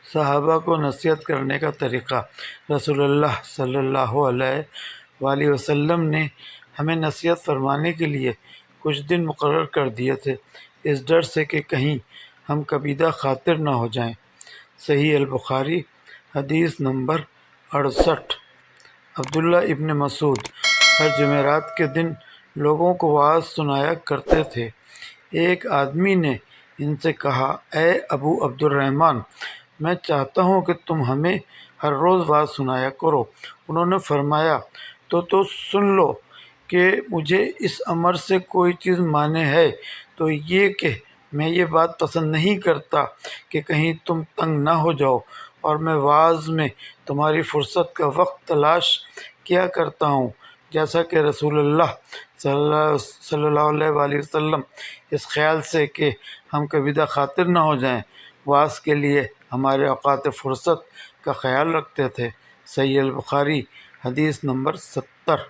صحابہ کو نصیحت کرنے کا طریقہ۔ رسول اللہ صلی اللہ علیہ وآلہ وسلم نے ہمیں نصیحت فرمانے کے لیے کچھ دن مقرر کر دیے تھے، اس ڈر سے کہ کہیں ہم کبیدہ خاطر نہ ہو جائیں۔ صحیح البخاری حدیث نمبر 68۔ عبداللہ ابن مسعود ہر جمعرات کے دن لوگوں کو وعظ سنایا کرتے تھے۔ ایک آدمی نے ان سے کہا، اے ابو عبد الرحمن، میں چاہتا ہوں کہ تم ہمیں ہر روز وعظ سنایا کرو۔ انہوں نے فرمایا، تو سن لو کہ مجھے اس امر سے کوئی چیز مانع ہے تو یہ کہ میں یہ بات پسند نہیں کرتا کہ کہیں تم تنگ نہ ہو جاؤ، اور میں وعظ میں تمہاری فرصت کا وقت تلاش کیا کرتا ہوں، جیسا کہ رسول اللہ صلی اللہ علیہ وآلہ وسلم اس خیال سے کہ ہم کبیدہ خاطر نہ ہو جائیں وعظ کے لیے ہمارے اوقات فرصت کا خیال رکھتے تھے۔ صحیح البخاری حدیث نمبر 70۔